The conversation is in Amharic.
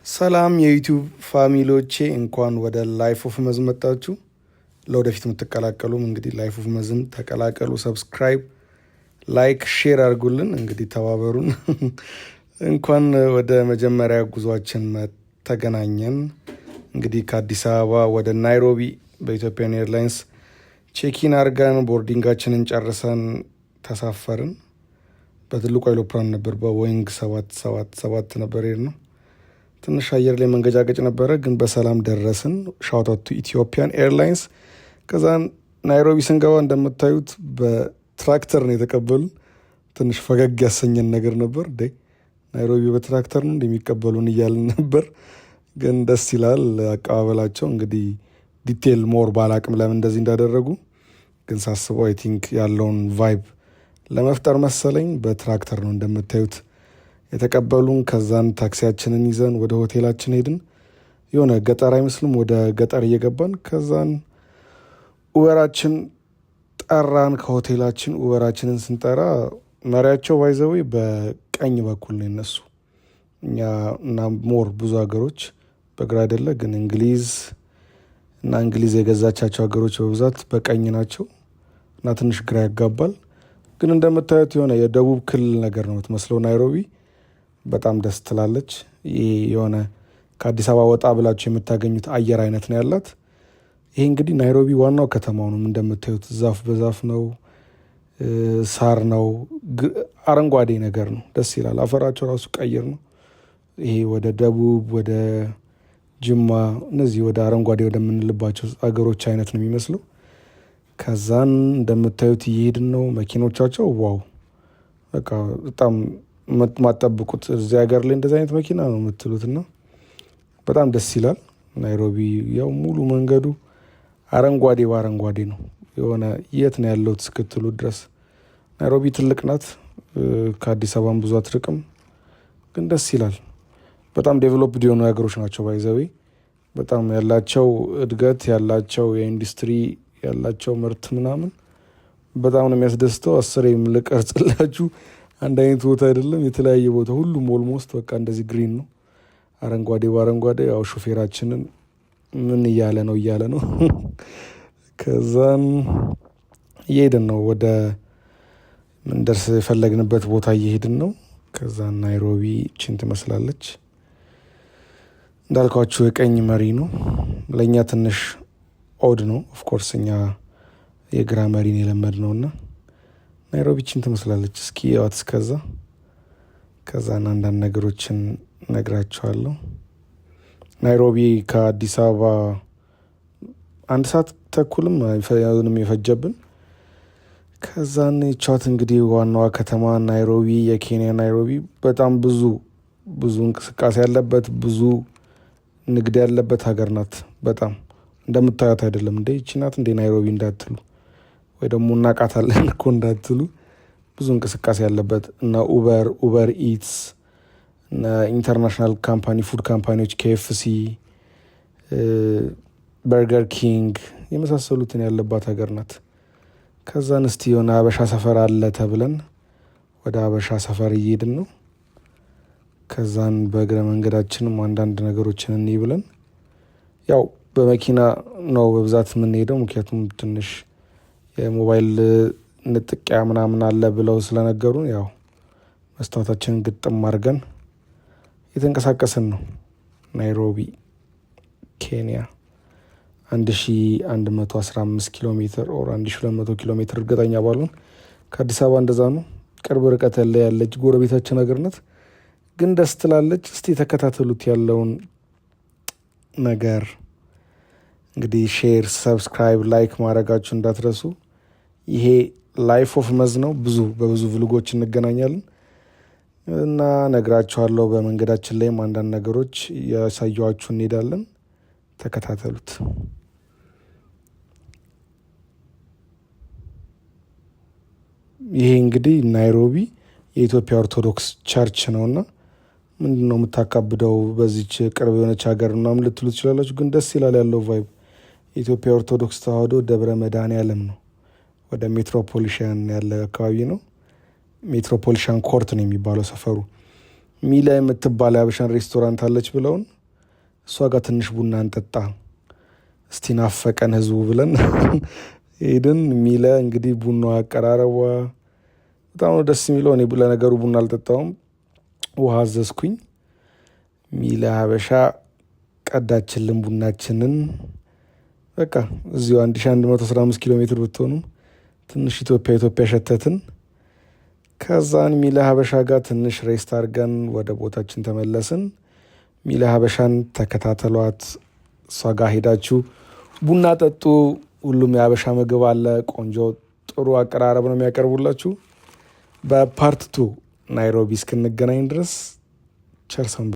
ሰላም የዩቲዩብ ፋሚሊዎቼ እንኳን ወደ ላይፍ ኦፍ መዝ መጣችሁ። ለወደፊት የምትቀላቀሉም እንግዲህ ላይፍ ኦፍ መዝን ተቀላቀሉ። ሰብስክራይብ፣ ላይክ፣ ሼር አድርጉልን። እንግዲህ ተባበሩን። እንኳን ወደ መጀመሪያ ጉዟችን ተገናኘን። እንግዲህ ከአዲስ አበባ ወደ ናይሮቢ በኢትዮጵያን ኤርላይንስ ቼኪን አድርገን ቦርዲንጋችንን ጨርሰን ተሳፈርን። በትልቁ አይሎፕራን ነበር፣ በቦይንግ 777 ነበር ነው። ትንሽ አየር ላይ መንገጫገጭ ነበረ፣ ግን በሰላም ደረስን። ሻውት ኢትዮጵያን ኤርላይንስ። ከዛን ናይሮቢ ስንገባ እንደምታዩት በትራክተር ነው የተቀበሉን። ትንሽ ፈገግ ያሰኘን ነገር ነበር። ናይሮቢ በትራክተር ነው እንደሚቀበሉን እያልን ነበር፣ ግን ደስ ይላል አቀባበላቸው። እንግዲህ ዲቴል ሞር ባላቅም ለምን እንደዚህ እንዳደረጉ፣ ግን ሳስበው አይ ቲንክ ያለውን ቫይብ ለመፍጠር መሰለኝ በትራክተር ነው እንደምታዩት የተቀበሉን። ከዛን ታክሲያችንን ይዘን ወደ ሆቴላችን ሄድን። የሆነ ገጠር አይመስልም፣ ወደ ገጠር እየገባን ከዛን ኡበራችን ጠራን። ከሆቴላችን ኡበራችንን ስንጠራ መሪያቸው ባይዘዌ በቀኝ በኩል ነው የነሱ። እኛ እና ሞር ብዙ ሀገሮች በግራ አይደለ፣ ግን እንግሊዝ እና እንግሊዝ የገዛቻቸው ሀገሮች በብዛት በቀኝ ናቸው እና ትንሽ ግራ ያጋባል። ግን እንደምታዩት የሆነ የደቡብ ክልል ነገር ነው የምትመስለው ናይሮቢ። በጣም ደስ ትላለች። ይህ የሆነ ከአዲስ አበባ ወጣ ብላችሁ የምታገኙት አየር አይነት ነው ያላት። ይሄ እንግዲህ ናይሮቢ ዋናው ከተማው ነው። እንደምታዩት ዛፍ በዛፍ ነው፣ ሳር ነው፣ አረንጓዴ ነገር ነው። ደስ ይላል። አፈራቸው ራሱ ቀይር ነው። ይሄ ወደ ደቡብ ወደ ጅማ እነዚህ ወደ አረንጓዴ ወደምንልባቸው አገሮች አይነት ነው የሚመስለው። ከዛን እንደምታዩት እየሄድን ነው። መኪኖቻቸው ዋው በቃ በጣም ማጠብቁት እዚህ ሀገር ላይ እንደዚህ አይነት መኪና ነው የምትሉትና በጣም ደስ ይላል። ናይሮቢ ያው ሙሉ መንገዱ አረንጓዴ በአረንጓዴ ነው። የሆነ የት ነው ያለሁት እስክትሉ ድረስ ናይሮቢ ትልቅ ናት። ከአዲስ አበባም ብዙ አትርቅም፣ ግን ደስ ይላል። በጣም ዴቨሎፕድ የሆኑ ሀገሮች ናቸው። ባይዘዌ በጣም ያላቸው እድገት ያላቸው የኢንዱስትሪ ያላቸው ምርት ምናምን በጣም ነው የሚያስደስተው። 10 ልቀርጽላችሁ አንድ አይነት ቦታ አይደለም፣ የተለያየ ቦታ ሁሉም ኦልሞስት በቃ እንደዚህ ግሪን ነው፣ አረንጓዴ በአረንጓዴ። ያው ሾፌራችንን ምን እያለ ነው ከዛን እየሄድን ነው ወደ ምንደርስ የፈለግንበት ቦታ እየሄድን ነው። ከዛን ናይሮቢ ችን ትመስላለች። እንዳልኳችሁ የቀኝ መሪ ነው። ለእኛ ትንሽ ኦድ ነው። ኦፍኮርስ እኛ የግራ መሪን የለመድ ነውና ናይሮቢ ችን ትመስላለች። እስኪ ያዋት እስከዛ። ከዛን አንዳንድ ነገሮችን ነግራችኋለሁ። ናይሮቢ ከአዲስ አበባ 1 ሰዓት ተኩልም የፈጀብን። ከዛን ቻት እንግዲህ ዋናዋ ከተማ ናይሮቢ፣ የኬንያ ናይሮቢ በጣም ብዙ እንቅስቃሴ ያለበት ብዙ ንግድ ያለበት ሀገር ናት። በጣም እንደምታዩት አይደለም። እንደ ይቺ ናት እንደ ናይሮቢ እንዳትሉ፣ ወይ ደግሞ እናቃታለን እኮ እንዳትሉ፣ ብዙ እንቅስቃሴ ያለበት እና ኡበር ኢትስ እና ኢንተርናሽናል ካምፓኒ ፉድ ካምፓኒዎች KFC፣ በርገር ኪንግ የመሳሰሉትን ያለባት ሀገር ናት። ከዛን እስቲ የሆነ አበሻ ሰፈር አለ ተብለን ወደ አበሻ ሰፈር እየሄድን ነው። ከዛን በእግረ መንገዳችንም አንዳንድ ነገሮችን እንይ ብለን ያው በመኪና ነው በብዛት የምንሄደው፣ ምክንያቱም ትንሽ የሞባይል ንጥቂያ ምናምን አለ ብለው ስለነገሩን ያው መስታወታችንን ግጥም አድርገን የተንቀሳቀስን ነው። ናይሮቢ ኬንያ 1115 ኪሎ ሜትር ኦር 1200 ኪሎ ሜትር እርግጠኛ ባሉን ከአዲስ አበባ እንደዛ ነው። ቅርብ ርቀት ያለች ጎረቤታችን ሀገር ናት፣ ግን ደስ ትላለች። እስቲ የተከታተሉት ያለውን ነገር እንግዲህ ሼር፣ ሰብስክራይብ፣ ላይክ ማድረጋችሁ እንዳትረሱ። ይሄ ላይፍ ኦፍ መዝ ነው። በብዙ ቭሎጎች እንገናኛለን እና ነግራችኋለሁ። በመንገዳችን ላይም አንዳንድ ነገሮች ያሳየኋችሁ እንሄዳለን። ተከታተሉት። ይሄ እንግዲህ ናይሮቢ የኢትዮጵያ ኦርቶዶክስ ቸርች ነውና ምንድን ነው የምታካብደው በዚች ቅርብ የሆነች ሀገር ምናምን ልትሉ ትችላላችሁ፣ ግን ደስ ይላል ያለው ቫይብ። የኢትዮጵያ ኦርቶዶክስ ተዋህዶ ደብረ መድኃኔዓለም ነው። ወደ ሜትሮፖሊሻን ያለ አካባቢ ነው። ሜትሮፖሊሻን ኮርት ነው የሚባለው ሰፈሩ። ሚላ የምትባል የሀበሻን ሬስቶራንት አለች ብለውን እሷ ጋር ትንሽ ቡና እንጠጣ እስቲ ናፈቀን ህዝቡ ብለን ሄድን። ሚለ እንግዲህ ቡናዋ አቀራረቧ በጣም ነው ደስ የሚለው። እኔ ለነገሩ ቡና አልጠጣውም፣ ውሃ አዘዝኩኝ። ሚለ ሀበሻ ቀዳችልን ቡናችንን። በቃ እዚሁ 1115 ኪሎ ሜትር ብትሆኑም ትንሽ ኢትዮጵያ ሸተትን። ከዛን ሚለ ሀበሻ ጋር ትንሽ ሬስት አድርገን ወደ ቦታችን ተመለስን። ሚለ ሀበሻን ተከታተሏት። እሷ ጋር ሄዳችሁ ቡና ጠጡ። ሁሉም የሀበሻ ምግብ አለ። ቆንጆ ጥሩ አቀራረብ ነው የሚያቀርቡላችሁ። በፓርት 2 ናይሮቢ እስክንገናኝ ድረስ ቸር ሰንብቱ።